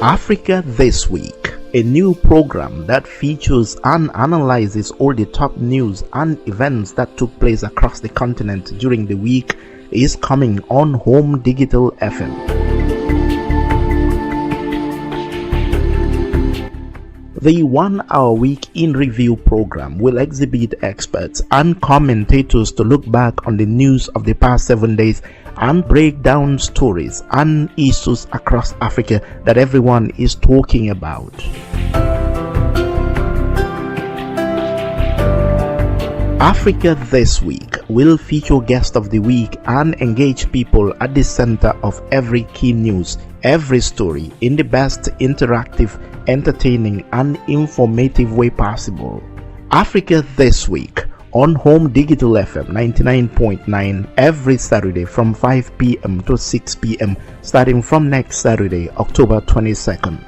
Africa This Week, a new program that features and analyzes all the top news and events that took place across the continent during the week, is coming on Home Digital FM. The 1-hour Week in Review program will exhibit experts and commentators to look back on the news of the past 7 days and break down stories and issues across Africa that everyone is talking about. Africa This Week will feature Guest of the Week and engage people at the center of every key news, every story, in the best interactive, entertaining and informative way possible. Africa This Week on Home Digital FM 99.9 every Saturday from 5 p.m. to 6 p.m. starting from next Saturday, October 22nd.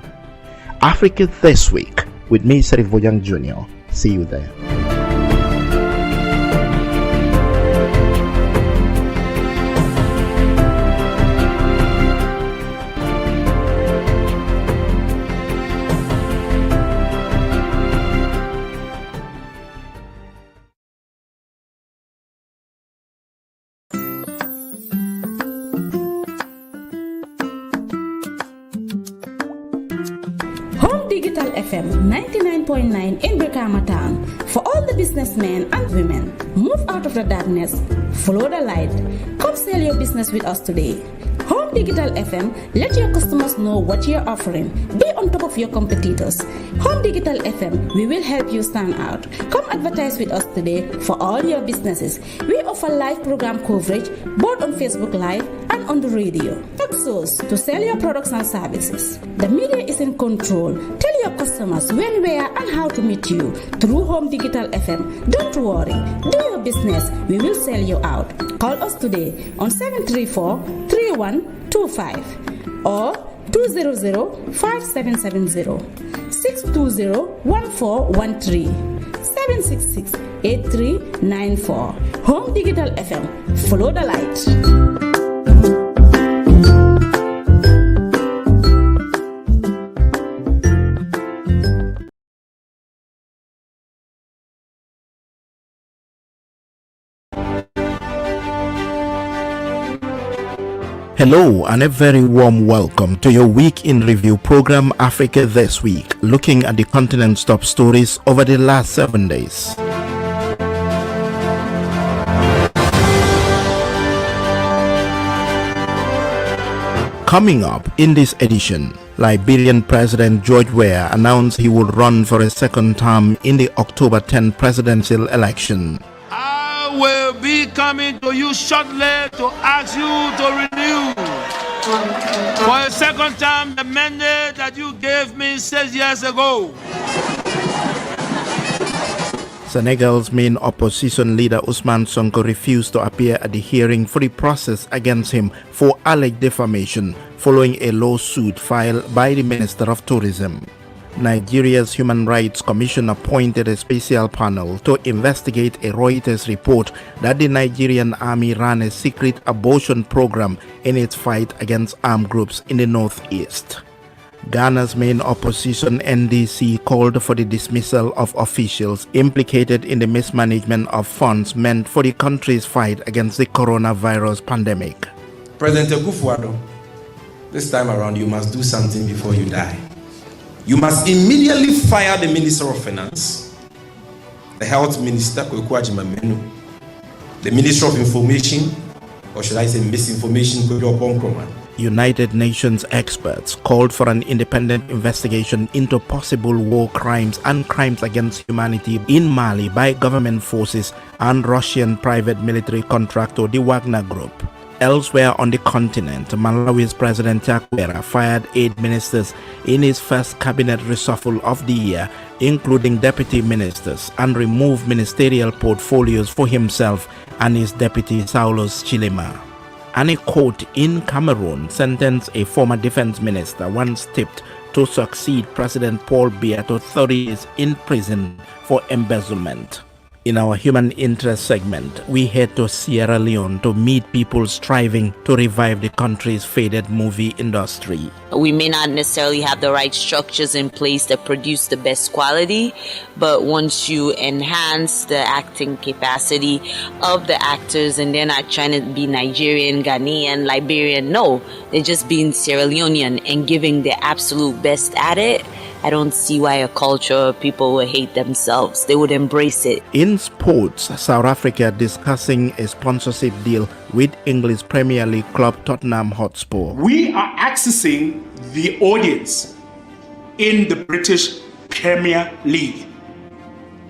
Africa This Week with me, Bojang Jnr. See you there. Digital FM 99.9 in Brikama Town. For all the businessmen and women, move out of the darkness, follow the light. Come sell your business with us today. Home Digital FM, let your customers know what you're offering. Be on top of your competitors. Home Digital FM, we will help you stand out. Come advertise with us today for all your businesses. We offer live program coverage both on Facebook Live and on the radio. Text us to sell your products and services. The media is in control. Tell your customers when, where, and how to meet you through Home Digital FM. Don't worry. Do your business. We will sell you out. Call us today on 734-3125 or 200-5770, 620-1413, 766-8394. Home Digital FM. Follow the light. Hello and a very warm welcome to your Week in Review program Africa This Week, looking at the continent's top stories over the last 7 days. Coming up in this edition, Liberian President George Weah announced he would run for a second term in the October 10 presidential election. I will be coming to you shortly to ask you to renew for a second time the mandate that you gave me 6 years ago. Senegal's main opposition leader Ousmane Sonko refused to appear at the hearing for the process against him for alleged defamation following a lawsuit filed by the Minister of Tourism. Nigeria's Human Rights Commission appointed a special panel to investigate a Reuters report that the Nigerian army ran a secret abortion program in its fight against armed groups in the northeast. Ghana's main opposition NDC called for the dismissal of officials implicated in the mismanagement of funds meant for the country's fight against the coronavirus pandemic. President Akufo-Addo, this time around you must do something before you die. You must immediately fire the Minister of Finance, the Health Minister, the Minister of Information, or should I say misinformation, United Nations experts called for an independent investigation into possible war crimes and crimes against humanity in Mali by government forces and Russian private military contractor, the Wagner Group. Elsewhere on the continent, Malawi's President Chakwera fired 8 ministers in his first cabinet reshuffle of the year, including deputy ministers, and removed ministerial portfolios for himself and his deputy Saulos Chilema. And a court in Cameroon sentenced a former defense minister once tipped to succeed President Paul Biya to 30 years in prison for embezzlement. In our human interest segment, we head to Sierra Leone to meet people striving to revive the country's faded movie industry. We may not necessarily have the right structures in place to produce the best quality, but once you enhance the acting capacity of the actors, and they're not trying to be Nigerian, Ghanaian, Liberian, no, they're just being Sierra Leonean and giving their absolute best at it, I don't see why a culture of people would hate themselves. They would embrace it. In sports, South Africa discussing a sponsorship deal with English Premier League club Tottenham Hotspur. We are accessing the audience in the British Premier League.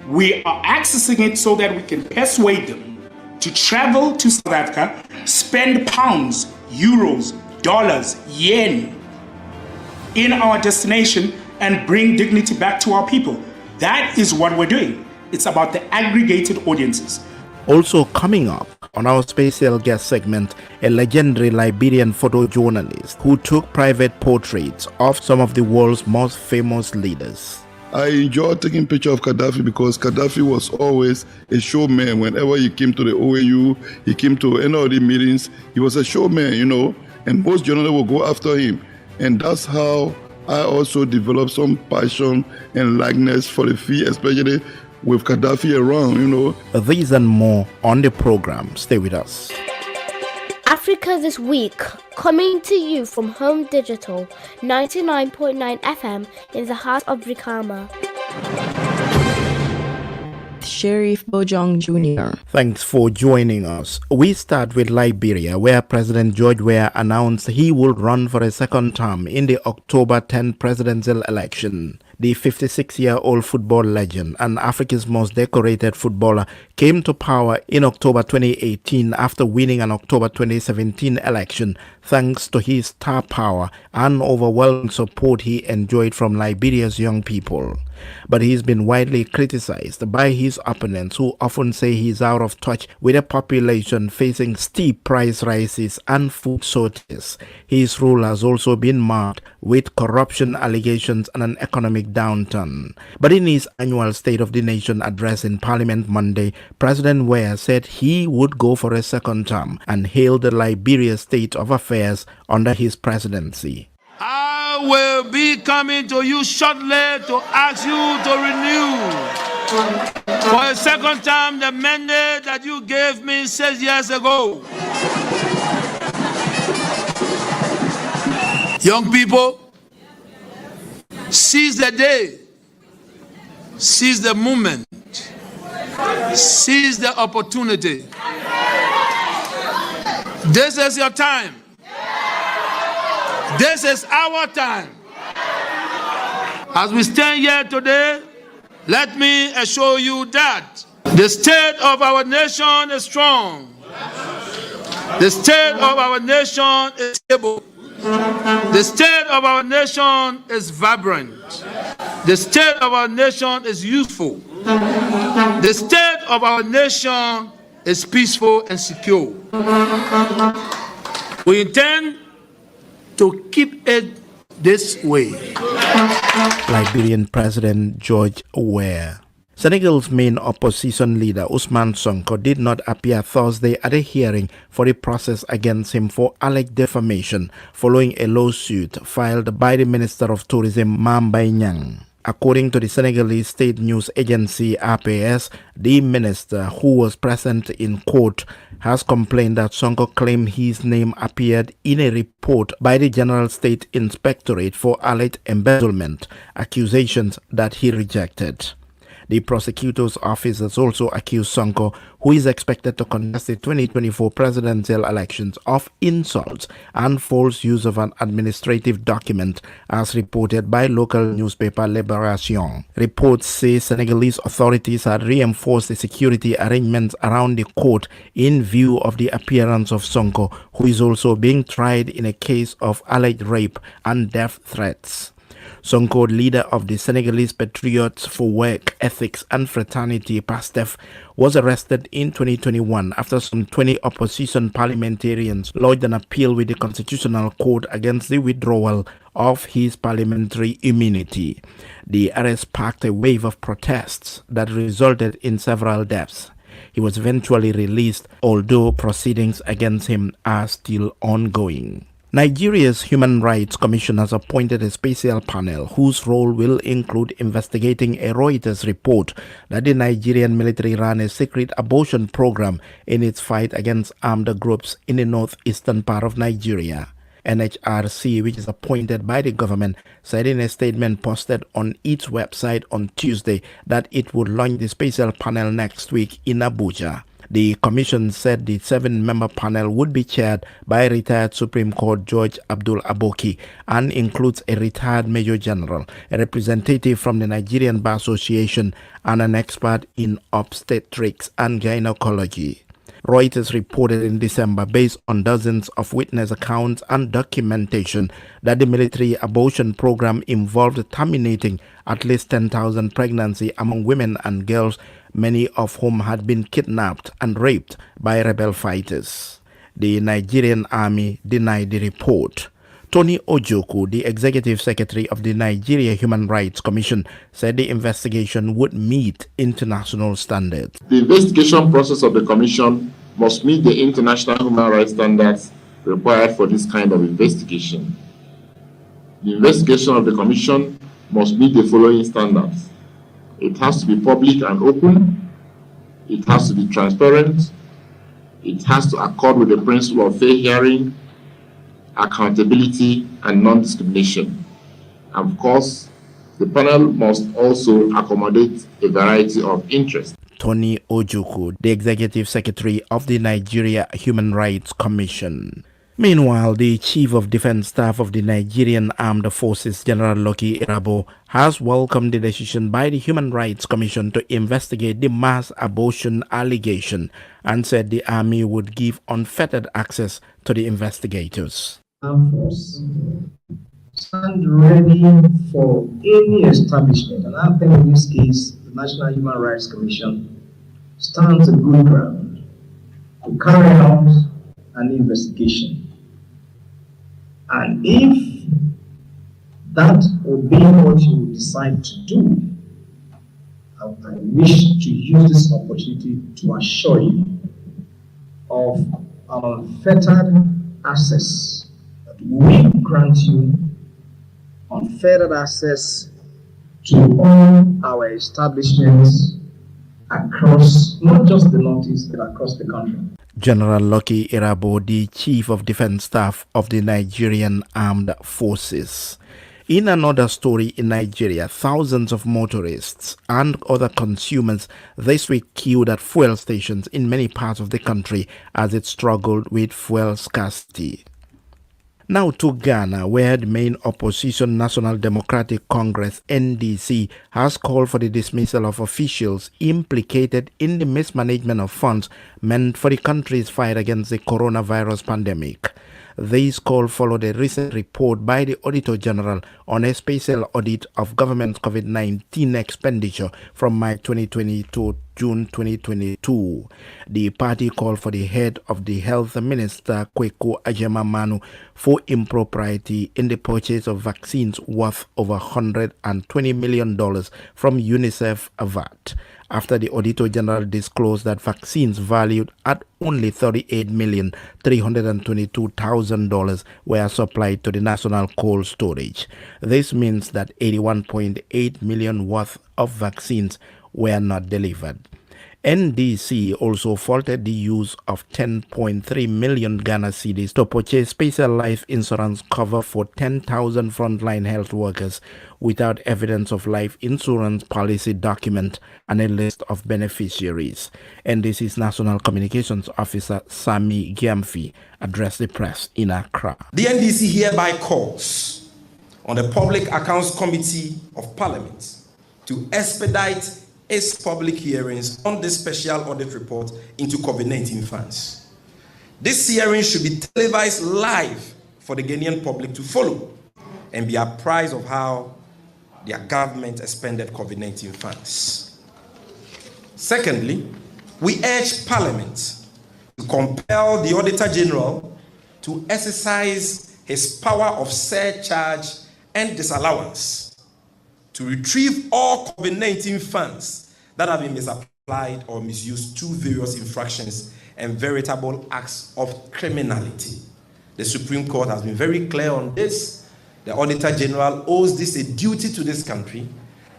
We are accessing it so that we can persuade them to travel to South Africa, spend pounds, euros, dollars, yen in our destination, and bring dignity back to our people. That is what we're doing. It's about the aggregated audiences. Also coming up on our special guest segment, a legendary Liberian photojournalist who took private portraits of some of the world's most famous leaders. I enjoyed taking pictures of Gaddafi because Gaddafi was always a showman. Whenever he came to the OAU, he came to any of the meetings, he was a showman, and most journalists will go after him. And that's how I also developed some passion and likeness for the field, especially with Gaddafi around, These and more on the program. Stay with us. Africa This Week, coming to you from Home Digital, 99.9 FM in the heart of Brikama. Sheriff Bojang Jnr. Thanks for joining us. We start with Liberia, where President George Weah announced he will run for a second term in the October 10 presidential election. The 56-year-old football legend and Africa's most decorated footballer came to power in October 2018 after winning an October 2017 election thanks to his star power and overwhelming support he enjoyed from Liberia's young people. But he's been widely criticized by his opponents, who often say he's out of touch with a population facing steep price rises and food shortages. His rule has also been marked with corruption allegations and an economic downturn. But in his annual State of the Nation address in Parliament Monday, President Weah said he would go for a second term and hailed the Liberia state of affairs under his presidency. I will be coming to you shortly to ask you to renew for a second time the mandate that you gave me 6 years ago. Young people, seize the day, seize the moment, seize the opportunity. This is your time. This is our time. As we stand here today, let me assure you that the state of our nation is strong. The state of our nation is stable. The state of our nation is vibrant. The state of our nation is youthful. The state of our nation is peaceful and secure. We intend to keep it this way. Liberian President George Weah. Senegal's main opposition leader Ousmane Sonko did not appear Thursday at a hearing for the process against him for alleged defamation following a lawsuit filed by the Minister of Tourism Mengbe Kering. According to the Senegalese state news agency RPS, the minister, who was present in court, has complained that Sonko claimed his name appeared in a report by the General State Inspectorate for alleged embezzlement, accusations that he rejected. The prosecutor's office has also accused Sonko, who is expected to contest the 2024 presidential elections, of insults and false use of an administrative document, as reported by local newspaper Libération. Reports say Senegalese authorities had reinforced the security arrangements around the court in view of the appearance of Sonko, who is also being tried in a case of alleged rape and death threats. Sonko, leader of the Senegalese Patriots for Work, Ethics and Fraternity, PASTEF, was arrested in 2021 after some 20 opposition parliamentarians lodged an appeal with the Constitutional Court against the withdrawal of his parliamentary immunity. The arrest sparked a wave of protests that resulted in several deaths. He was eventually released, although proceedings against him are still ongoing. Nigeria's Human Rights Commission has appointed a special panel whose role will include investigating a Reuters report that the Nigerian military ran a secret abortion program in its fight against armed groups in the northeastern part of Nigeria. NHRC, which is appointed by the government, said in a statement posted on its website on Tuesday that it would launch the special panel next week in Abuja. The commission said the 7-member panel would be chaired by retired Supreme Court Judge Abdul Aboki and includes a retired Major General, a representative from the Nigerian Bar Association, and an expert in obstetrics and gynecology. Reuters reported in December, based on dozens of witness accounts and documentation, that the military abortion program involved terminating at least 10,000 pregnancies among women and girls, many of whom had been kidnapped and raped by rebel fighters. The Nigerian army denied the report. Tony Ojoku, the executive secretary of the Nigeria Human Rights Commission, said the investigation would meet international standards. The investigation process of the commission must meet the international human rights standards required for this kind of investigation. The investigation of the commission must meet the following standards. It has to be public and open. It has to be transparent. It has to accord with the principle of fair hearing, accountability, and non-discrimination. And of course, the panel must also accommodate a variety of interests. Tony Ojoku, the executive secretary of the Nigeria Human Rights Commission. Meanwhile, the Chief of Defense Staff of the Nigerian Armed Forces, General Lucky Irabo, has welcomed the decision by the Human Rights Commission to investigate the mass abortion allegation and said the army would give unfettered access to the investigators. Armed Force stand ready for any establishment, and I think in this case, the National Human Rights Commission stands a good ground to carry out an investigation. And if that will be what you decide to do, I wish to use this opportunity to assure you of an unfettered access that we grant you, unfettered access to all our establishments across not just the Northeast, but across the country. General Lucky Irabo, the Chief of Defense Staff of the Nigerian Armed Forces. In another story in Nigeria, thousands of motorists and other consumers this week queued at fuel stations in many parts of the country as it struggled with fuel scarcity. Now to Ghana, where the main opposition National Democratic Congress (NDC) has called for the dismissal of officials implicated in the mismanagement of funds meant for the country's fight against the coronavirus pandemic. This call followed a recent report by the Auditor General on a special audit of government's COVID-19 expenditure from March 2020 to June 2022. The party called for the head of the Health Minister, Kweku Ajemamanu, for impropriety in the purchase of vaccines worth over $120 million from UNICEF VAT, after the Auditor General disclosed that vaccines valued at only $38,322,000 were supplied to the national cold storage. This means that 81.8 million worth of vaccines were not delivered. NDC also faulted the use of 10.3 million Ghana cedis to purchase special life insurance cover for 10,000 frontline health workers without evidence of life insurance policy document and a list of beneficiaries. NDC's National Communications Officer Sami Gyamfi addressed the press in Accra. The NDC hereby calls on the Public Accounts Committee of Parliament to expedite its public hearings on this special audit report into COVID-19 funds. This hearing should be televised live for the Ghanaian public to follow and be apprised of how their government expended COVID-19 funds. Secondly, we urge Parliament to compel the Auditor General to exercise his power of surcharge and disallowance to retrieve all COVID-19 funds that have been misapplied or misused through various infractions and veritable acts of criminality. The Supreme Court has been very clear on this. The Auditor General owes this a duty to this country.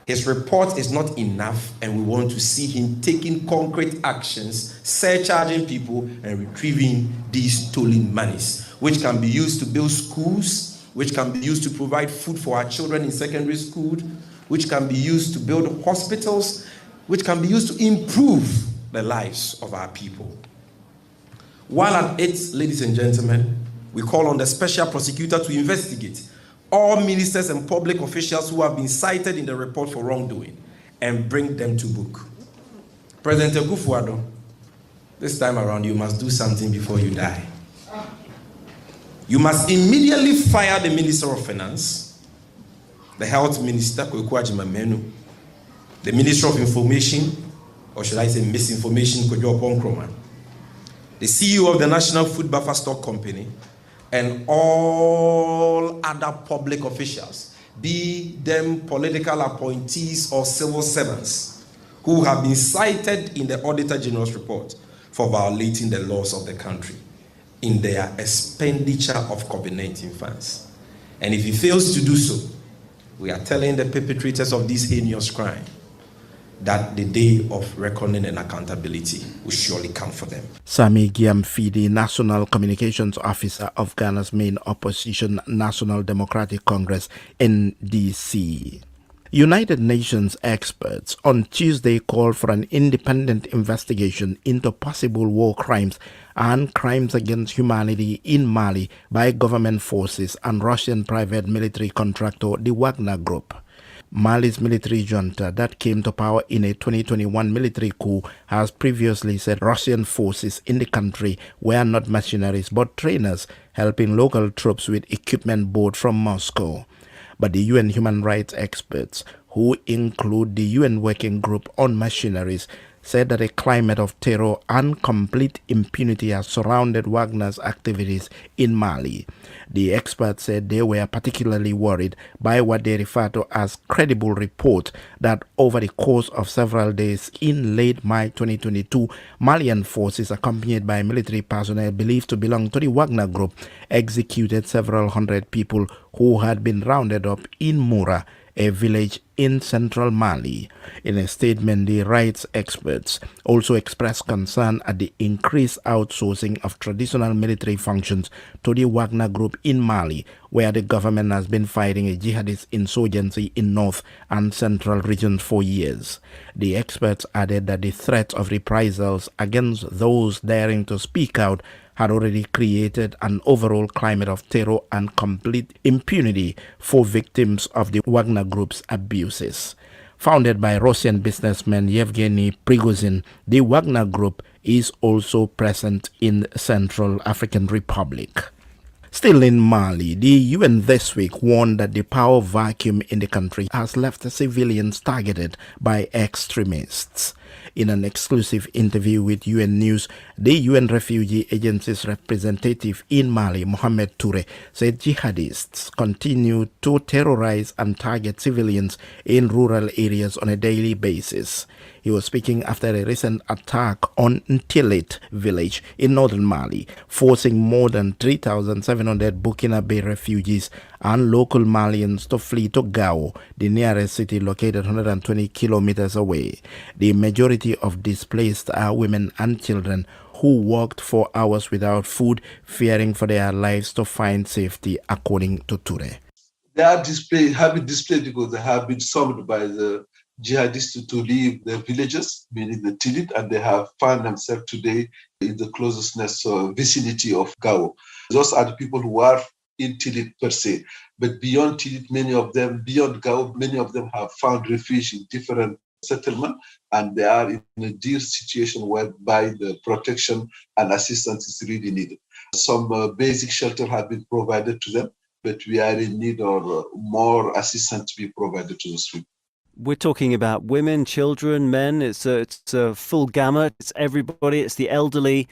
His report is not enough, and we want to see him taking concrete actions, surcharging people and retrieving these stolen monies, which can be used to build schools, which can be used to provide food for our children in secondary school, which can be used to build hospitals, which can be used to improve the lives of our people. While at it, ladies and gentlemen, we call on the special prosecutor to investigate all ministers and public officials who have been cited in the report for wrongdoing and bring them to book. President Akufo-Addo, this time around you must do something before you die. You must immediately fire the Minister of Finance, the Health Minister, Bojang Jnr, the Minister of Information, or should I say misinformation, the CEO of the National Food Buffer Stock Company, and all other public officials, be them political appointees or civil servants, who have been cited in the Auditor General's report for violating the laws of the country in their expenditure of COVID-19 funds. And if he fails to do so, we are telling the perpetrators of this heinous crime that the day of reckoning and accountability will surely come for them. Sami Gyamfi, National Communications Officer of Ghana's main opposition, National Democratic Congress, NDC. United Nations experts on Tuesday called for an independent investigation into possible war crimes and crimes against humanity in Mali by government forces and Russian private military contractor, the Wagner Group. Mali's military junta that came to power in a 2021 military coup has previously said Russian forces in the country were not mercenaries but trainers helping local troops with equipment bought from Moscow. But the UN human rights experts, who include the UN Working Group on Mercenaries, said that a climate of terror and complete impunity has surrounded Wagner's activities in Mali. The experts said they were particularly worried by what they refer to as credible report that over the course of several days in late May 2022, Malian forces accompanied by military personnel believed to belong to the Wagner Group executed several hundred people who had been rounded up in Moura, a village in central Mali. In a statement, the rights experts also expressed concern at the increased outsourcing of traditional military functions to the Wagner Group in Mali, where the government has been fighting a jihadist insurgency in north and central regions for years. The experts added that the threat of reprisals against those daring to speak out had already created an overall climate of terror and complete impunity for victims of the Wagner Group's abuses. Founded by Russian businessman Yevgeny Prigozhin, the Wagner Group is also present in Central African Republic. Still in Mali, the UN this week warned that the power vacuum in the country has left civilians targeted by extremists. In an exclusive interview with UN News, the UN Refugee Agency's representative in Mali, Mohamed Toure, said jihadists continue to terrorize and target civilians in rural areas on a daily basis. He was speaking after a recent attack on Ntilit village in northern Mali, forcing more than 3,700 Burkinabe refugees and local Malians to flee to Gao, the nearest city located 120 kilometers away. The majority of displaced are women and children who walked for hours without food, fearing for their lives to find safety, according to Toure. They are have been displaced because they have been summoned by the jihadists to leave their villages, meaning the Tilit, and they have found themselves today in the closeness vicinity of Gao. Those are the people who are in Tilit per se. But beyond Tilit, beyond Gao, many of them have found refuge in different settlements, and they are in a dire situation whereby the protection and assistance is really needed. Some basic shelter have been provided to them, but we are in need of more assistance to be provided to those people. We're talking about women, children, men. It's a full gamut. It's everybody. It's the elderly,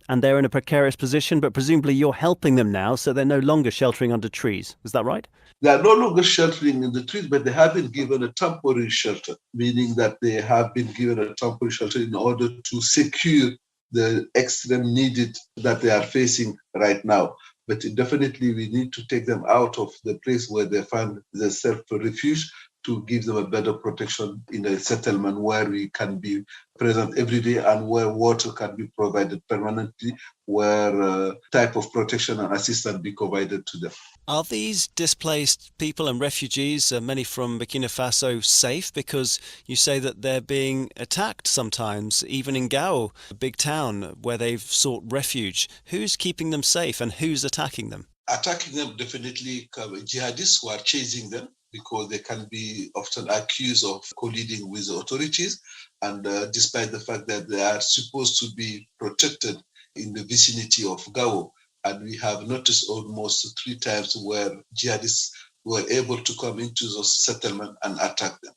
and they're in a precarious position. But presumably you're helping them now, so they're no longer sheltering under trees. Is that right? They are no longer sheltering in the trees, but they have been given a temporary shelter, meaning that they have been given a temporary shelter in order to secure the extreme needed that they are facing right now. But definitely we need to take them out of the place where they find themselves refuge to give them a better protection in a settlement where we can be present every day and where water can be provided permanently, where type of protection and assistance be provided to them. Are these displaced people and refugees, many from Burkina Faso, safe? Because you say that they're being attacked sometimes, even in Gao, a big town where they've sought refuge. Who's keeping them safe and who's attacking them? Attacking them definitely jihadists who are chasing them, because they can be often accused of colluding with the authorities. And despite the fact that they are supposed to be protected in the vicinity of Gao, and we have noticed almost 3 times where jihadists were able to come into those settlements and attack them.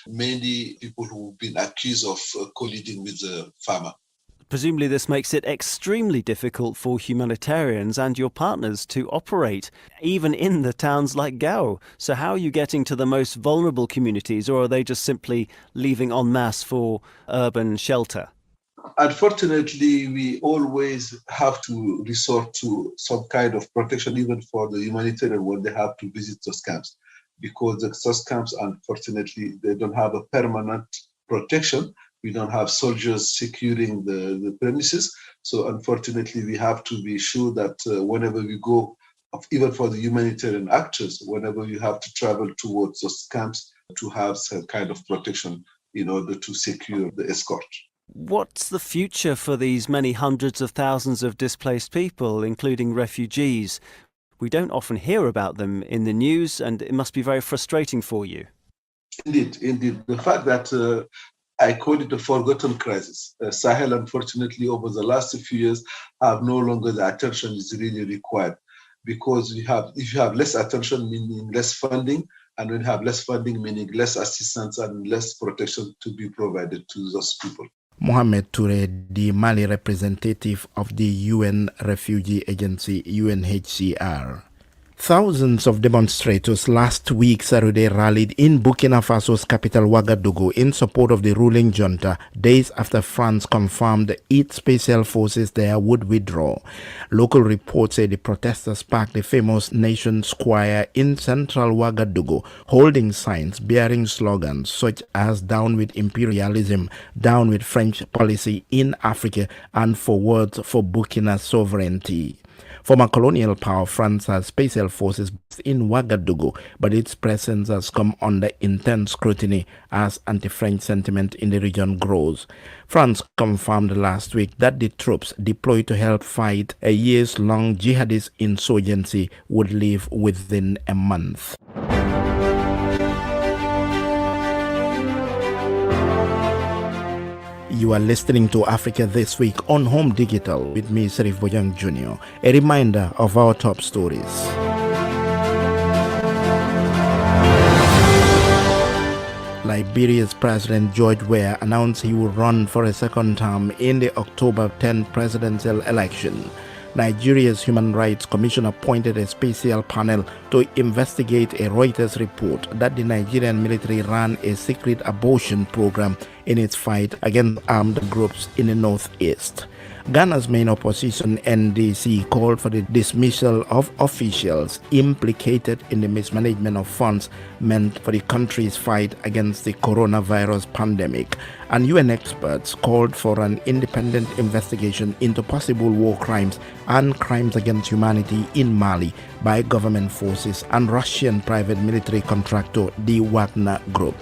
Many people who've been accused of colluding with the farmer. Presumably this makes it extremely difficult for humanitarians and your partners to operate, even in the towns like Gao. So how are you getting to the most vulnerable communities, or are they just simply leaving en masse for urban shelter? Unfortunately, we always have to resort to some kind of protection, even for the humanitarian when they have to visit those camps, because those camps, unfortunately, they don't have a permanent protection. We don't have soldiers securing the premises. So unfortunately, we have to be sure that whenever we go, even for the humanitarian actors, whenever you have to travel towards those camps, to have some kind of protection in order to secure the escort. What's the future for these many hundreds of thousands of displaced people, including refugees? We don't often hear about them in the news, and it must be very frustrating for you. Indeed. The fact that I call it a forgotten crisis. Sahel, unfortunately, over the last few years, have no longer the attention is really required, because if you have less attention, meaning less funding, and when you have less funding, meaning less assistance and less protection to be provided to those people. Mohamed Toure, the Mali representative of the UN Refugee Agency, UNHCR. Thousands of demonstrators last week Saturday rallied in Burkina Faso's capital Ouagadougou in support of the ruling junta, days after France confirmed its special forces there would withdraw. Local reports say the protesters parked the famous Nation Square in central Ouagadougou, holding signs bearing slogans such as "Down with imperialism," "Down with French policy in Africa," and "Forward for Burkina's sovereignty." Former colonial power France has special forces in Ouagadougou, but its presence has come under intense scrutiny as anti-French sentiment in the region grows. France confirmed last week that the troops deployed to help fight a years-long jihadist insurgency would leave within a month. You are listening to Africa This Week on Home Digital with me, Bojang Jnr. A reminder of our top stories. Liberia's President George Weah announced he would run for a second term in the October 10 presidential election. Nigeria's Human Rights Commission appointed a special panel to investigate a Reuters report that the Nigerian military ran a secret abortion program in its fight against armed groups in the northeast. Ghana's main opposition, NDC, called for the dismissal of officials implicated in the mismanagement of funds meant for the country's fight against the coronavirus pandemic. And UN experts called for an independent investigation into possible war crimes and crimes against humanity in Mali by government forces and Russian private military contractor, the Wagner Group.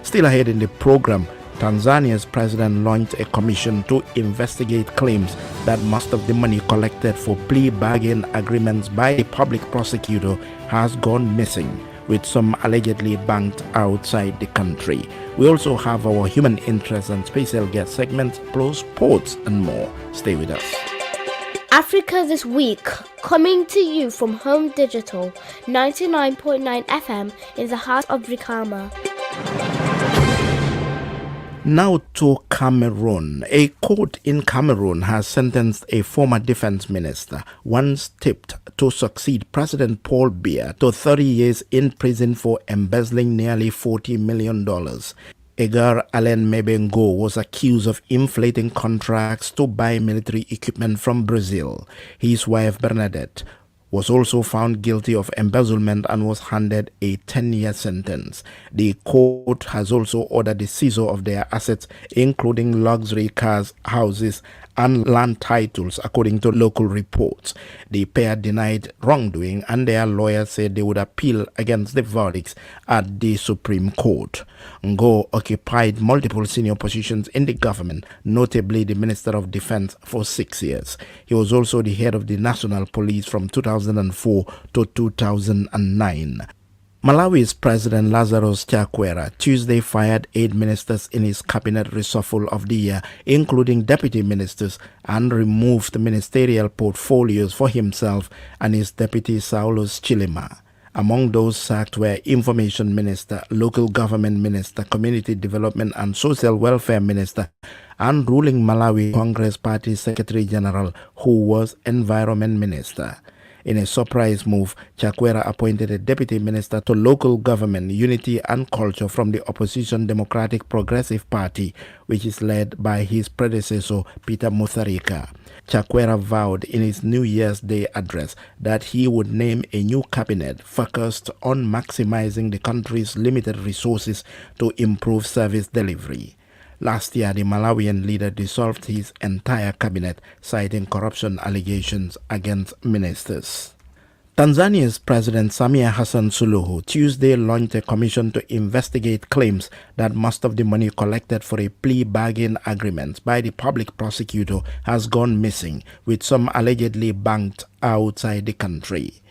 Still ahead in the program, Tanzania's president launched a commission to investigate claims that most of the money collected for plea bargain agreements by the public prosecutor has gone missing, with some allegedly banked outside the country. We also have our human interest and special guest segments, plus sports and more. Stay with us. Africa This Week, coming to you from Home Digital 99.9 FM in the heart of Brikama. Now to Cameroon. A court in Cameroon has sentenced a former defense minister, once tipped to succeed President Paul Biya, to 30 years in prison for embezzling nearly $40 million. Edgar Alain Mebengo was accused of inflating contracts to buy military equipment from Brazil. His wife Bernadette was also found guilty of embezzlement and was handed a 10-year sentence. The court has also ordered the seizure of their assets, including luxury cars, houses, and land titles, according to local reports. The pair denied wrongdoing, and their lawyers said they would appeal against the verdicts at the Supreme Court. Ngo occupied multiple senior positions in the government, notably the Minister of Defense, for 6 years. He was also the head of the National Police from 2004 to 2009. Malawi's President Lazarus Chakwera Tuesday fired 8 ministers in his cabinet reshuffle of the year, including deputy ministers, and removed ministerial portfolios for himself and his deputy Saulus Chilima. Among those sacked were Information Minister, Local Government Minister, Community Development and Social Welfare Minister, and ruling Malawi Congress Party Secretary General, who was Environment Minister. In a surprise move, Chakwera appointed a deputy minister to local government, unity and culture from the opposition Democratic Progressive Party, which is led by his predecessor, Peter Mutharika. Chakwera vowed in his New Year's Day address that he would name a new cabinet focused on maximizing the country's limited resources to improve service delivery. Last year, the Malawian leader dissolved his entire cabinet, citing corruption allegations against ministers. Tanzania's President Samia Hassan Suluhu Tuesday launched a commission to investigate claims that most of the money collected for a plea bargain agreement by the public prosecutor has gone missing, with some allegedly banked outside the country.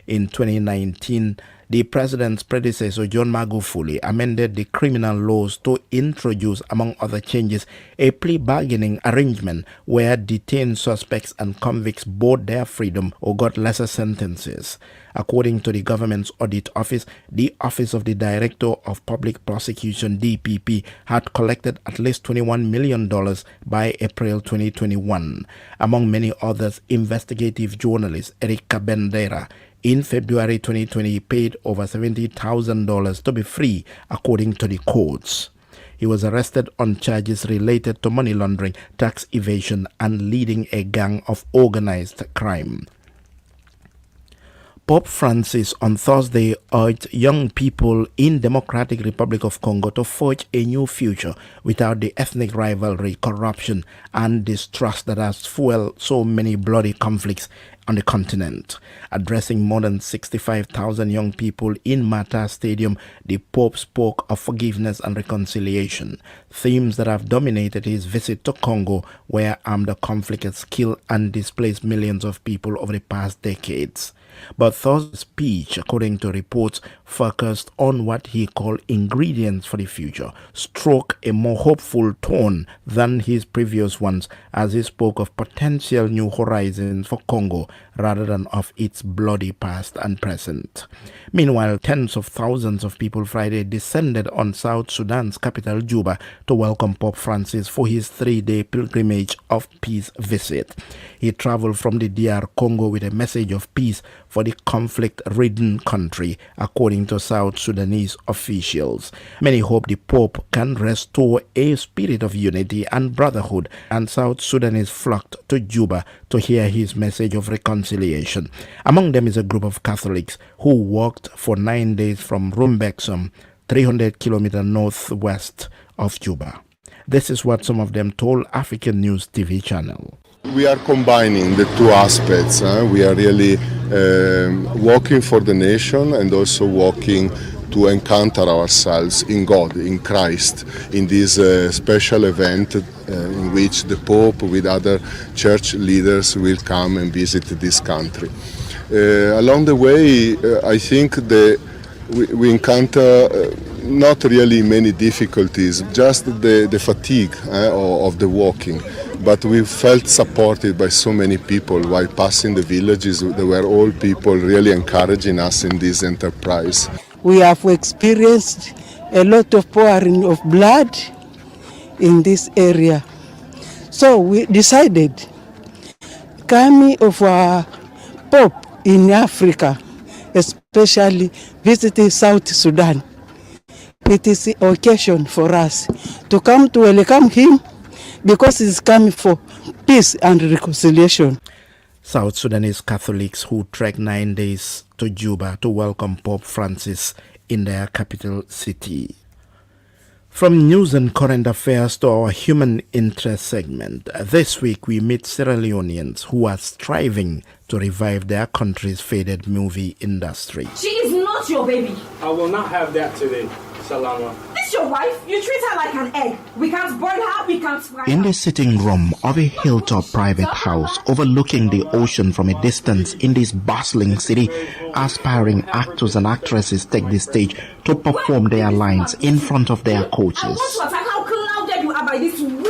In 2019, the president's predecessor, John Magufuli, amended the criminal laws to introduce, among other changes, a plea bargaining arrangement where detained suspects and convicts bought their freedom or got lesser sentences. According to the government's audit office, the Office of the Director of Public Prosecution, DPP, had collected at least $21 million by April 2021. Among many others, investigative journalist Eric Kabendera, in February 2020, paid over $70,000 to be free, according to the courts. He was arrested on charges related to money laundering, tax evasion, and leading a gang of organized crime. Pope Francis on Thursday urged young people in Democratic Republic of Congo to forge a new future without the ethnic rivalry, corruption, and distrust that has fueled so many bloody conflicts on the continent. Addressing more than 65,000 young people in Mata Stadium, the Pope spoke of forgiveness and reconciliation, themes that have dominated his visit to Congo, where armed conflict has killed and displaced millions of people over the past decades. But Thursday's speech, according to reports, focused on what he called ingredients for the future, struck a more hopeful tone than his previous ones, as he spoke of potential new horizons for Congo rather than of its bloody past and present. Meanwhile, tens of thousands of people Friday descended on South Sudan's capital, Juba, to welcome Pope Francis for his 3-day pilgrimage of peace visit. He traveled from the DR Congo with a message of peace for the conflict-ridden country, according to South Sudanese officials. Many hope the Pope can restore a spirit of unity and brotherhood, and South Sudanese flocked to Juba to hear his message of reconciliation. Among them is a group of Catholics who walked for 9 days from Rumbexum, 300 kilometers northwest of Juba. This is what some of them told African News TV channel. We are combining the two aspects. We are really working for the nation and also working to encounter ourselves in God, in Christ, in this special event in which the Pope with other church leaders will come and visit this country. Along the way, I think we encounter not really many difficulties, just the fatigue of the walking. but we felt supported by so many people while passing the villages. There were all people really encouraging us in this enterprise. We have experienced a lot of pouring of blood in this area. So we decided, coming of our Pope in Africa, especially visiting South Sudan, it is an occasion for us to come to welcome him because he's coming for peace and reconciliation. South Sudanese Catholics who trekked 9 days to Juba to welcome Pope Francis in their capital city. From news and current affairs to our human interest segment, this week we meet Sierra Leoneans who are striving to revive their country's faded movie industry. She is not your baby. I will not have that today, Salama. This your wife? You treat her like an egg. We can't boil her, we can't fry her. In the sitting room of a hilltop private house overlooking the ocean from a distance in this bustling city, aspiring actors and actresses take the stage to perform their lines in front of their coaches. I want to attack how clouded you are by this woman.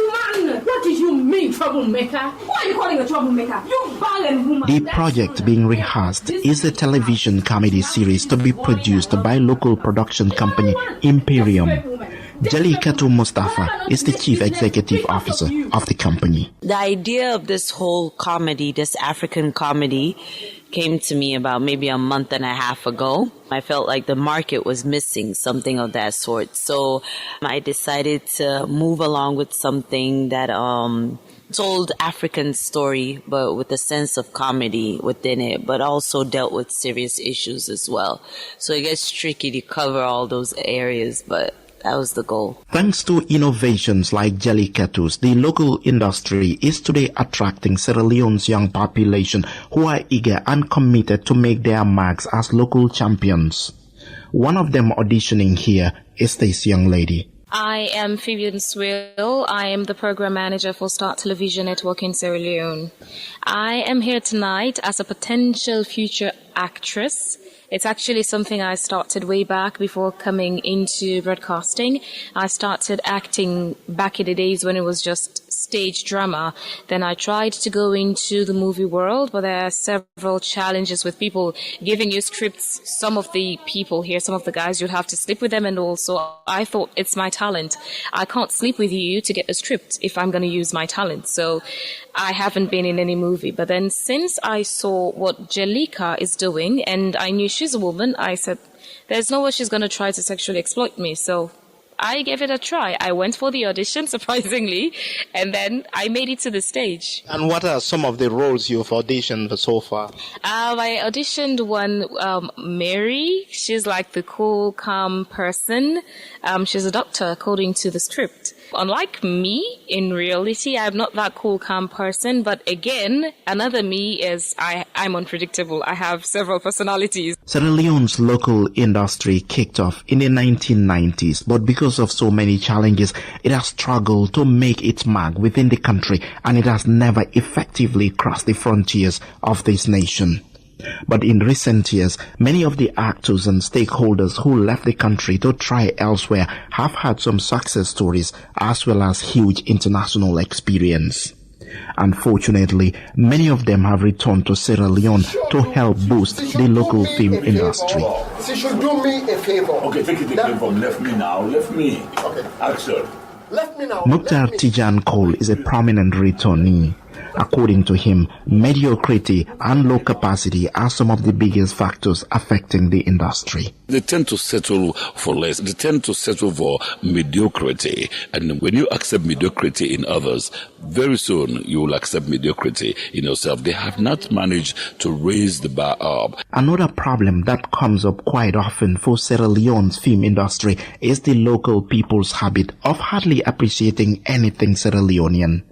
What do you mean, troublemaker? Who are you calling a troublemaker? You violent woman. The project being rehearsed is a television comedy series to be produced by local production company Imperium. Jalikatu Mustafa is the chief executive officer of the company. The idea of this whole comedy, this African comedy, came to me about maybe a month and a half ago. I felt like the market was missing something of that sort. So I decided to move along with something that told African story, but with a sense of comedy within it, but also dealt with serious issues as well. So it gets tricky to cover all those areas, but that was the goal. Thanks to innovations like Jellycatus, the local industry is today attracting Sierra Leone's young population who are eager and committed to make their marks as local champions. One of them auditioning here is this young lady. I am Vivian Swill. I am the program manager for Start Television Network in Sierra Leone. I am here tonight as a potential future actress. It's actually something I started way back before coming into broadcasting. I started acting back in the days when it was just stage drama. Then I tried to go into the movie world, but there are several challenges with people giving you scripts. Some of the people here, some of the guys, you'd have to sleep with them, and also I thought it's my talent. I can't sleep with you to get a script if I'm going to use my talent. So I haven't been in any movie. But then since I saw what Jelika is doing and I knew she's a woman, I said, there's no way she's going to try to sexually exploit me. So I gave it a try. I went for the audition, surprisingly, and then I made it to the stage. And what are some of the roles you've auditioned for so far? I auditioned one, Mary. She's like the cool, calm person. She's a doctor, according to the script. Unlike me, in reality, I'm not that cool, calm person. But again, another me is I'm unpredictable. I have several personalities. Sierra Leone's local industry kicked off in the 1990s, but because of so many challenges, it has struggled to make its mark within the country, and it has never effectively crossed the frontiers of this nation. But in recent years, many of the actors and stakeholders who left the country to try elsewhere have had some success stories as well as huge international experience. Unfortunately, many of them have returned to Sierra Leone to help boost the local film industry. She should do me a favor. Okay, take it from left me now. Left me. Okay. Action. Left me now. Mukhtar Tijan Cole is a prominent returnee. According to him, mediocrity and low capacity are some of the biggest factors affecting the industry. They tend to settle for less. They tend to settle for mediocrity. And when you accept mediocrity in others, very soon you will accept mediocrity in yourself. They have not managed to raise the bar up. Another problem that comes up quite often for Sierra Leone's film industry is the local people's habit of hardly appreciating anything Sierra Leonean.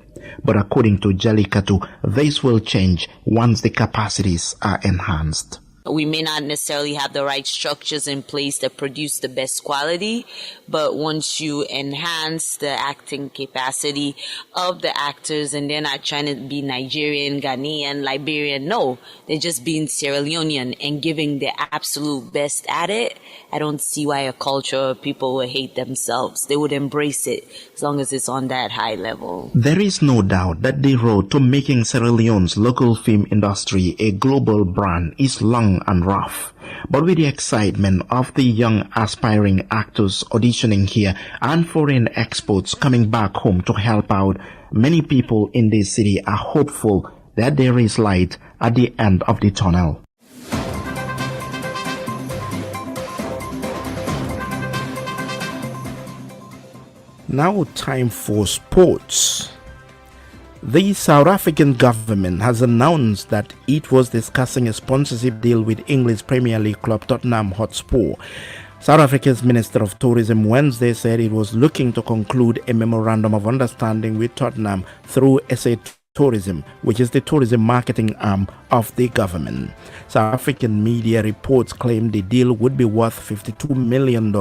But according to Jalikatu, this will change once the capacities are enhanced. We may not necessarily have the right structures in place to produce the best quality, but once you enhance the acting capacity of the actors, and they're not trying to be Nigerian, Ghanaian, Liberian, no, they're just being Sierra Leonean and giving their absolute best at it, I don't see why a culture of people would hate themselves. They would embrace it as long as it's on that high level. There is no doubt that the road to making Sierra Leone's local film industry a global brand is long and rough. But with the excitement of the young aspiring actors auditioning here and foreign experts coming back home to help out, many people in this city are hopeful that there is light at the end of the tunnel. Now time for sports. The South African government has announced that it was discussing a sponsorship deal with English Premier League club Tottenham Hotspur. South Africa's Minister of Tourism Wednesday said it was looking to conclude a memorandum of understanding with Tottenham through SA Tourism, which is the tourism marketing arm of the government. South African media reports claim the deal would be worth $52 million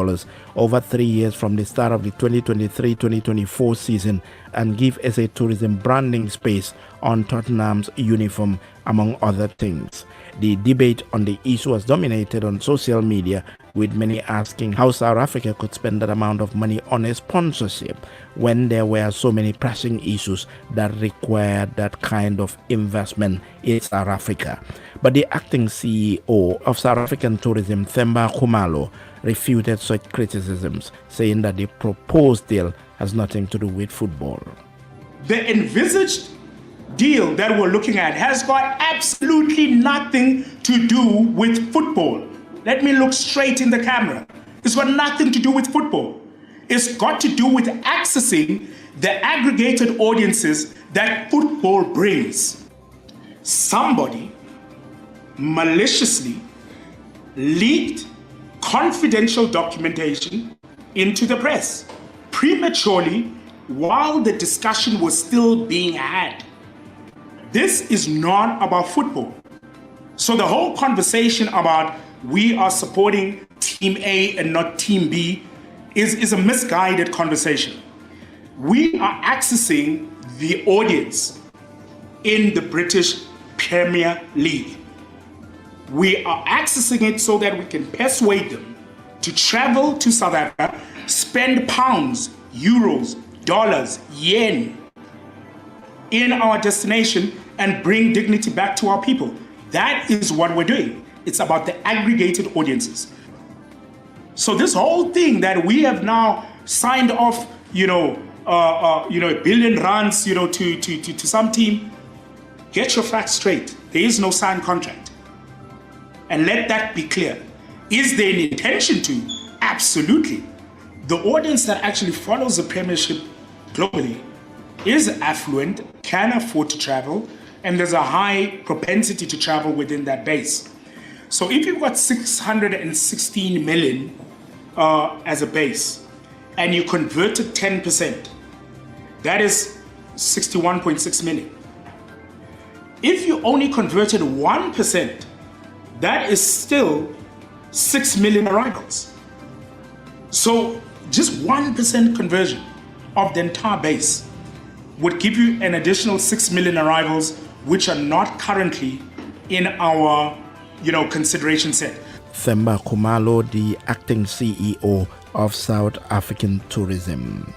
over 3 years from the start of the 2023-2024 season and give SA Tourism branding space on Tottenham's uniform, among other things. The debate on the issue was dominated on social media, with many asking how South Africa could spend that amount of money on a sponsorship when there were so many pressing issues that required that kind of investment in South Africa. But the acting CEO of South African Tourism, Themba Khumalo, refuted such criticisms, saying that the proposed deal has nothing to do with football. The envisaged deal that we're looking at has got absolutely nothing to do with football. Let me look straight in the camera. It's got nothing to do with football. It's got to do with accessing the aggregated audiences that football brings. Somebody maliciously leaked confidential documentation into the press prematurely while the discussion was still being had. This is not about football. So the whole conversation about we are supporting Team A and not Team B is a misguided conversation. We are accessing the audience in the British Premier League. We are accessing it so that we can persuade them to travel to South Africa, spend pounds, euros, dollars, yen in our destination and bring dignity back to our people. That is what we're doing. It's about the aggregated audiences. So this whole thing that we have now signed off, $1 billion rands, to some team, get your facts straight. There is no signed contract. And let that be clear. Is there an intention to? Absolutely. The audience that actually follows the Premiership globally is affluent, can afford to travel, and there's a high propensity to travel within that base. So if you've got 616 million as a base, and you converted 10%, that is 61.6 million. If you only converted 1%, that is still 6 million arrivals. So just 1% conversion of the entire base would give you an additional 6 million arrivals, which are not currently in our consideration set. Themba Khumalo, the acting CEO of South African Tourism.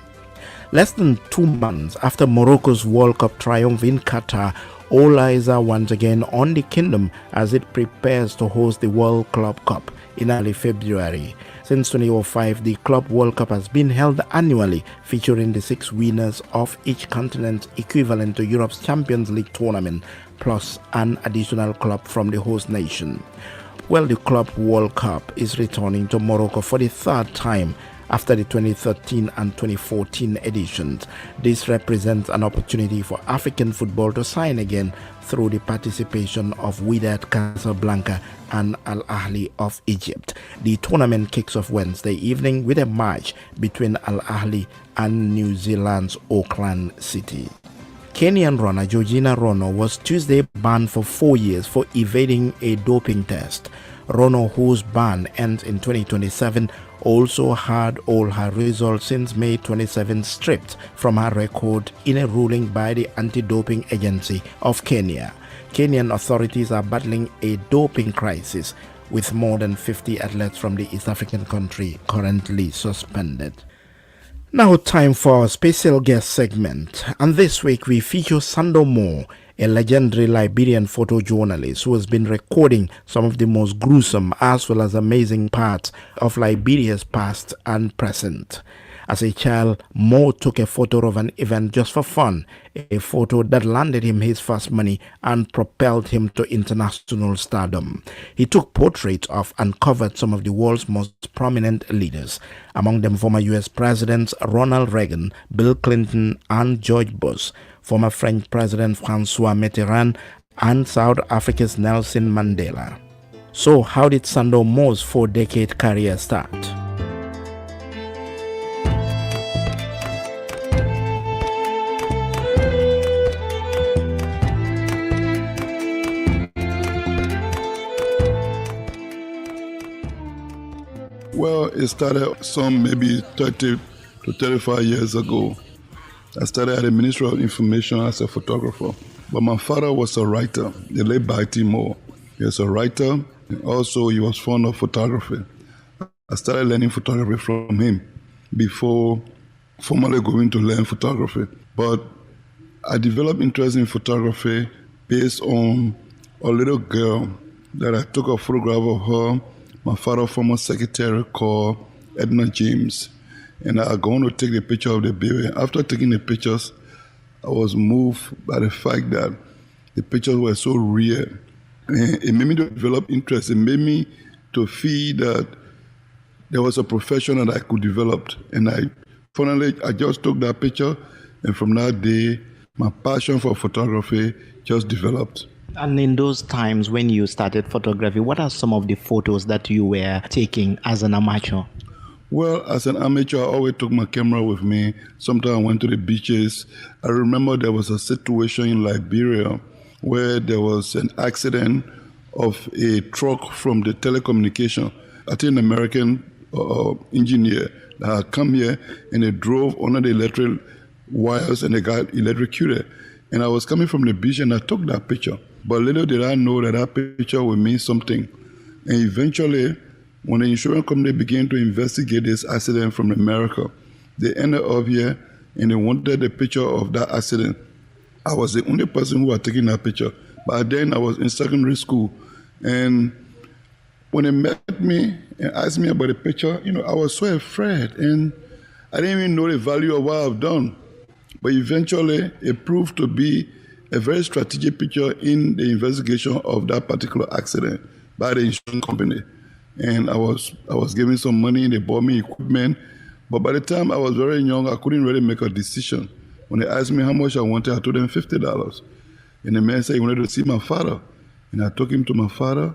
Less than 2 months after Morocco's World Cup triumph in Qatar, all eyes are once again on the kingdom as it prepares to host the World Club Cup in early February. Since 2005, the Club World Cup has been held annually, featuring the 6 winners of each continent, equivalent to Europe's Champions League tournament, plus an additional club from the host nation. Well, the Club World Cup is returning to Morocco for the 3rd time after the 2013 and 2014 editions. This represents an opportunity for African football to shine again through the participation of Wydad Casablanca and Al Ahly of Egypt. The tournament kicks off Wednesday evening with a match between Al Ahly and New Zealand's Auckland City. Kenyan runner Georgina Rono was Tuesday banned for 4 years for evading a doping test. Rono, whose ban ends in 2027, also had all her results since May 27 stripped from her record in a ruling by the Anti-Doping Agency of Kenya. Kenyan authorities are battling a doping crisis, with more than 50 athletes from the East African country currently suspended. Now time for our special guest segment, and this week we feature Sando Moore, a legendary Liberian photojournalist who has been recording some of the most gruesome as well as amazing parts of Liberia's past and present. As a child, Moore took a photo of an event just for fun, a photo that landed him his first money and propelled him to international stardom. He took portraits of and covered some of the world's most prominent leaders, among them former US Presidents Ronald Reagan, Bill Clinton, and George Bush, former French President Francois Mitterrand, and South Africa's Nelson Mandela. So how did Sando Moore's 4-decade career start? Well, it started some maybe 30 to 35 years ago. I started at the Ministry of Information as a photographer. But my father was a writer, the late Barty Moore. He was a writer, and also he was fond of photography. I started learning photography from him before formally going to learn photography. But I developed interest in photography based on a little girl that I took a photograph of her. My father's former secretary called Edna James, and I going to take the picture of the baby. After taking the pictures, I was moved by the fact that the pictures were so real. And it made me develop interest. It made me to feel that there was a profession that I could develop. And I just took that picture, and from that day, my passion for photography just developed. And in those times when you started photography, what are some of the photos that you were taking as an amateur? Well, as an amateur, I always took my camera with me. Sometimes I went to the beaches. I remember there was a situation in Liberia where there was an accident of a truck from the telecommunication. I think an American engineer that had come here, and they drove under the electric wires and they got electrocuted. And I was coming from the beach and I took that picture. But little did I know that that picture would mean something. And eventually, when the insurance company began to investigate this accident from America, they ended up here and they wanted a picture of that accident. I was the only person who had taken that picture. By then, I was in secondary school. And when they met me and asked me about the picture, I was so afraid. And I didn't even know the value of what I've done. But eventually, it proved to be a very strategic picture in the investigation of that particular accident by the insurance company. And I was given some money, and they bought me equipment. But by the time I was very young, I couldn't really make a decision. When they asked me how much I wanted, I told them $50. And the man said he wanted to see my father. And I took him to my father,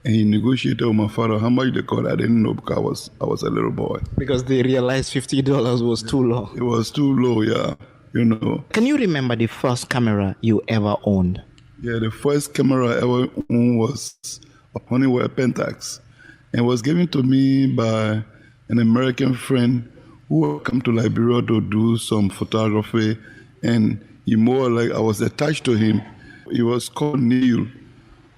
and he negotiated with my father how much they got. I didn't know because I was a little boy. Because they realized $50 was too low. It was too low, yeah. Can you remember the first camera you ever owned? Yeah, the first camera I ever owned was a Honeywell Pentax. And it was given to me by an American friend who had come to Liberia to do some photography. And he more like I was attached to him. He was called Neil.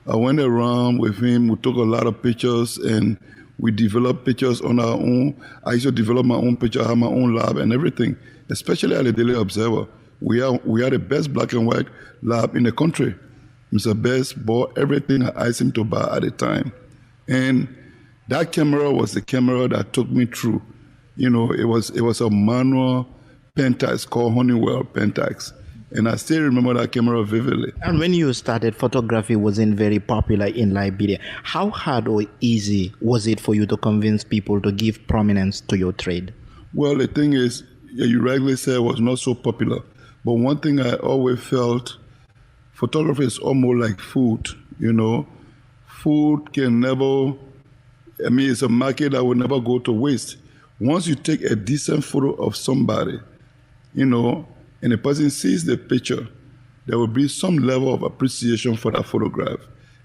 I went around with him. We took a lot of pictures and we developed pictures on our own. I used to develop my own picture. I had my own lab and everything. Especially at the Daily Observer, we are the best black and white lab in the country. Mr. Best bought everything I asked him to buy at the time. And that camera was the camera that took me through. It was a manual Pentax called Honeywell Pentax. And I still remember that camera vividly. And when you started, photography wasn't very popular in Liberia. How hard or easy was it for you to convince people to give prominence to your trade? Well, the thing is, you rightly said it was not so popular. But one thing I always felt, photography is almost like food, Food can never, it's a market that will never go to waste. Once you take a decent photo of somebody, and the person sees the picture, there will be some level of appreciation for that photograph.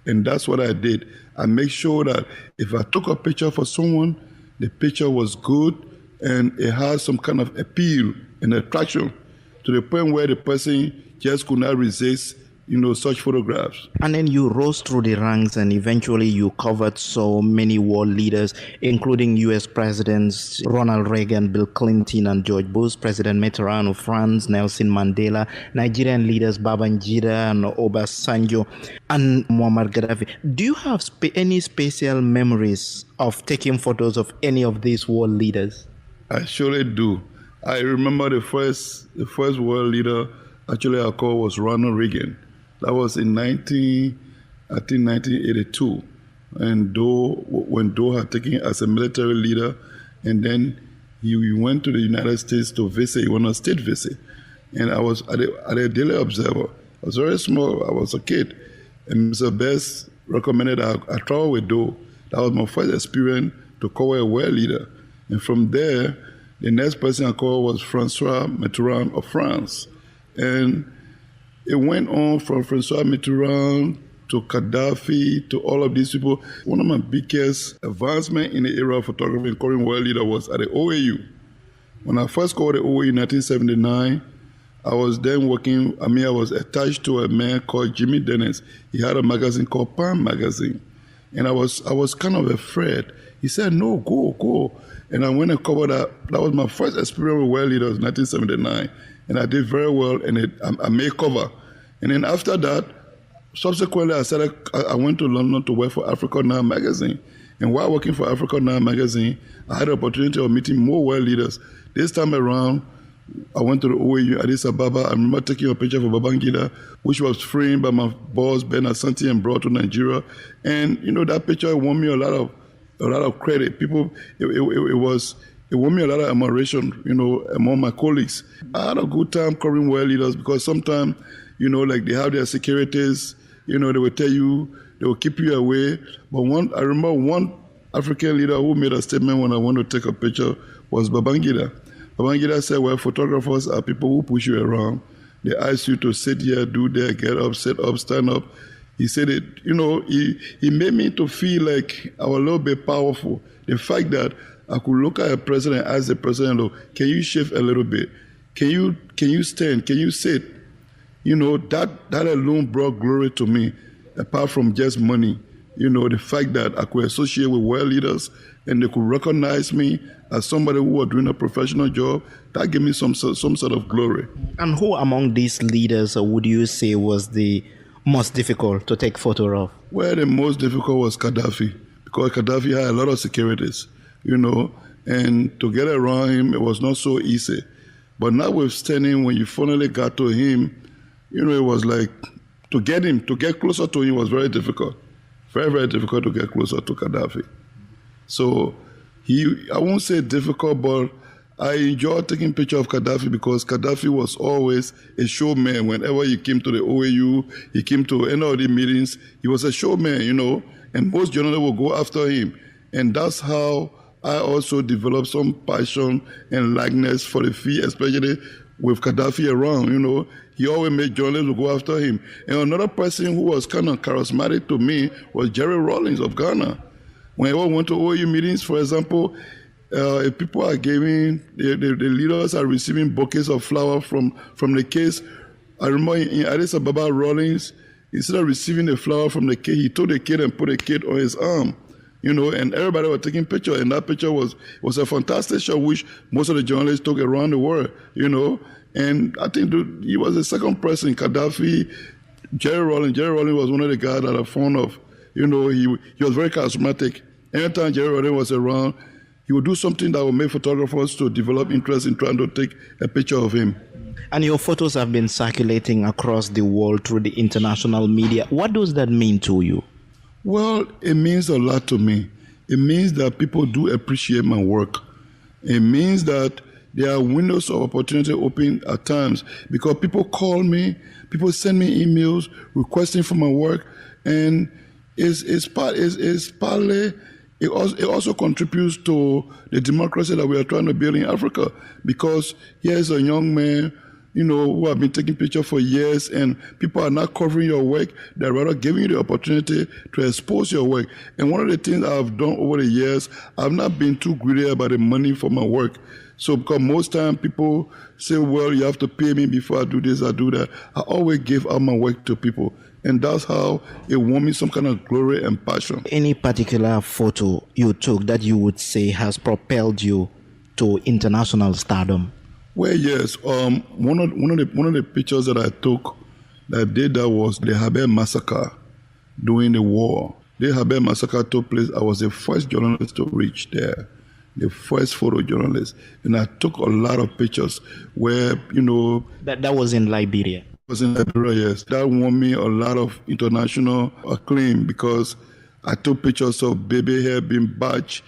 And that's what I did. I make sure that if I took a picture for someone, the picture was good and it has some kind of appeal and attraction to the point where the person just could not resist, such photographs. And then you rose through the ranks and eventually you covered so many world leaders, including US Presidents Ronald Reagan, Bill Clinton and George Bush, President Mitterrand of France, Nelson Mandela, Nigerian leaders Bojang Jnr and Obasanjo, and Muammar Gaddafi. Do you have any special memories of taking photos of any of these world leaders? I surely do. I remember the first world leader actually I called was Ronald Reagan. That was in 1982, and when Doe had taken as a military leader, and then he went to the United States to visit. He went on a state visit, and I was at a Daily Observer. I was very small. I was a kid, and Mr. Best recommended I travel with Doe. That was my first experience to cover a world leader, and from there, the next person I called was Francois Mitterrand of France, and it went on from Francois Mitterrand to Gaddafi to all of these people. One of my biggest advancements in the era of photography and covering world leader was at the OAU. When I first covered the OAU in 1979, I was attached to a man called Jimmy Dennis. He had a magazine called Palm Magazine. And I was kind of afraid. He said, no, go. And I went and covered that. That was my first experience with world leaders in 1979. And I did very well, and I made cover. And then after that, subsequently, I went to London to work for Africa Now magazine. And while working for Africa Now magazine, I had the opportunity of meeting more world leaders. This time around, I went to the OAU Addis Ababa. I remember taking a picture for Bojang Jnr, which was framed by my boss, Ben Asante, and brought to Nigeria. And, that picture won me a lot of credit. People, it won me a lot of admiration, among my colleagues. I had a good time covering world leaders because sometimes, like they have their securities, they will tell you, they will keep you away. But I remember one African leader who made a statement when I wanted to take a picture was Bojang Jnr. Bojang Jnr said, well, photographers are people who push you around. They ask you to sit here, do there, get up, sit up, stand up. He said it, he made me to feel like I was a little bit powerful. The fact that I could look at a president and ask the president, look, can you shift a little bit? Can you stand? Can you sit? That alone brought glory to me, apart from just money. The fact that I could associate with world leaders and they could recognize me as somebody who was doing a professional job, that gave me some sort of glory. And who among these leaders would you say was the most difficult to take photo of? Well, the most difficult was Gaddafi, because Gaddafi had a lot of securities. And to get around him, it was not so easy. But notwithstanding, when you finally got to him, it was like, to get closer to him was very difficult. Very, very difficult to get closer to Gaddafi. So, I won't say difficult, but I enjoyed taking pictures of Gaddafi because Gaddafi was always a showman. Whenever he came to the OAU, he came to any of the meetings, he was a showman, and most journalists would go after him. And that's how I also developed some passion and likeness for the field, especially with Gaddafi around, He always made journalists go after him. And another person who was kind of charismatic to me was Jerry Rawlings of Ghana. Whenever I went to OAU meetings, for example, if people are giving, the leaders are receiving bouquets of flowers from the case. I remember in Addis Ababa, Rawlings, instead of receiving the flower from the kid, he took the kid and put the kid on his arm. And everybody was taking pictures, and that picture was a fantastic shot, which most of the journalists took around the world, And I think he was the second person, Gaddafi, Jerry Rawlings. Jerry Rawlings was one of the guys that I fond of. He was very charismatic. Anytime Jerry Rawlings was around, he would do something that would make photographers to develop interest in trying to take a picture of him. And your photos have been circulating across the world through the international media. What does that mean to you? Well, it means a lot to me. It means that people do appreciate my work. It means that there are windows of opportunity open at times because people call me, people send me emails requesting for my work, and it also contributes to the democracy that we are trying to build in Africa, because here's a young man who have been taking pictures for years, and people are not covering your work. They're rather giving you the opportunity to expose your work. And one of the things I've done over the years, I've not been too greedy about the money for my work. So because most time people say, well, you have to pay me before I do this, I do that. I always give out my work to people. And that's how it won me some kind of glory and passion. Any particular photo you took that you would say has propelled you to international stardom? Well, yes. One of the pictures that I took that did that was the Haber massacre during the war. The Haber massacre took place. I was the first journalist to reach there, the first photojournalist, and I took a lot of pictures where that was in Liberia. It was in Liberia, yes. That won me a lot of international acclaim because I took pictures of baby hair being batched,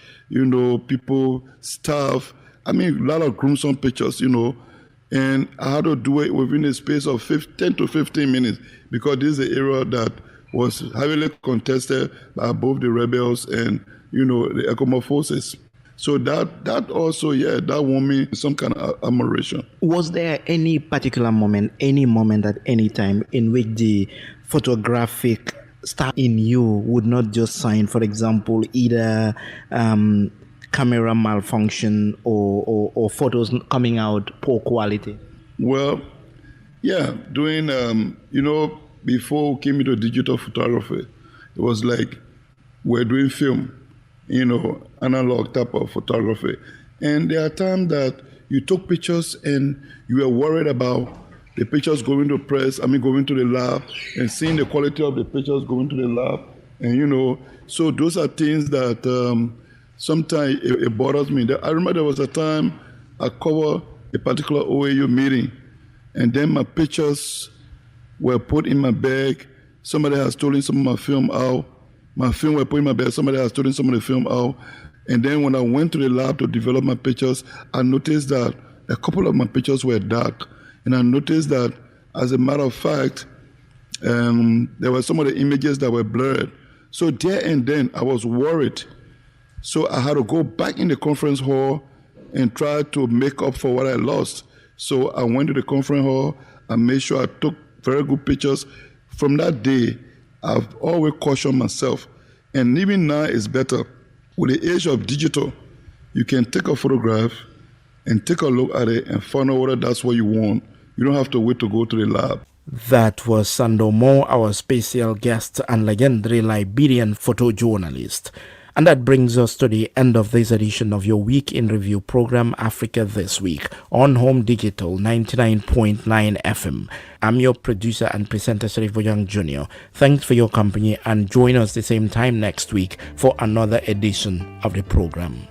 people, staff. I mean, a lot of gruesome pictures, and I had to do it within a space of 10 to 15 minutes because this is an area that was heavily contested by both the rebels and, the Ecomo forces. So that also, that won me some kind of admiration. Was there any particular moment, at any time in which the photographic star in you would not just sign, for example, either camera malfunction or photos coming out poor quality? Well, yeah, doing, before we came into digital photography, it was like we're doing film, analog type of photography. And there are times that you took pictures and you were worried about the pictures going to press, going to the lab and seeing the quality of the pictures going to the lab. And, so those are things that sometimes it bothers me. I remember there was a time I covered a particular OAU meeting, and then my pictures were put in my bag. Somebody has stolen some of my film out. My film were put in my bag. Somebody has stolen some of the film out. And then when I went to the lab to develop my pictures, I noticed that a couple of my pictures were dark. And I noticed that, as a matter of fact, there were some of the images that were blurred. So there and then, I was worried. So I had to go back in the conference hall and try to make up for what I lost. So I went to the conference hall. I made sure I took very good pictures. From that day, I've always cautioned myself. And even now, it's better. With the age of digital, you can take a photograph and take a look at it and find out whether that's what you want. You don't have to wait to go to the lab. That was Sando Mo, our special guest and legendary Liberian photojournalist. And that brings us to the end of this edition of your Week in Review program, Africa This Week, on Home Digital 99.9 FM. I'm your producer and presenter, Bojang Jnr. Thanks for your company, and join us the same time next week for another edition of the program.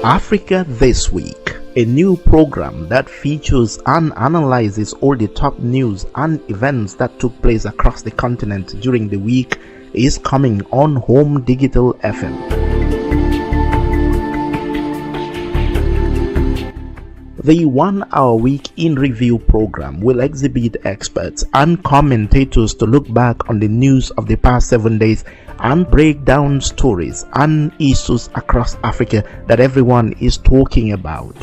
Africa This Week, a new program that features and analyzes all the top news and events that took place across the continent during the week, is coming on Home Digital FM. The 1 hour week in review program will exhibit experts and commentators to look back on the news of the past 7 days and break down stories and issues across Africa that everyone is talking about.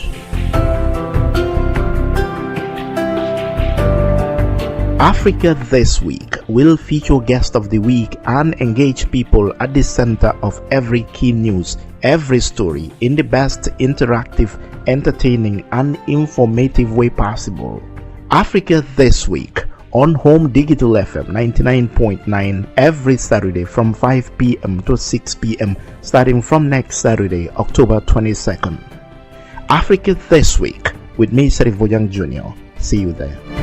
Africa This Week will feature Guest of the Week and engage people at the center of every key news, every story in the best interactive, entertaining and informative way possible. Africa This Week on Home Digital FM 99.9 every Saturday from 5 p.m. to 6 p.m. starting from next Saturday, October 22nd. Africa This Week with me, Bojang Jnr. See you there.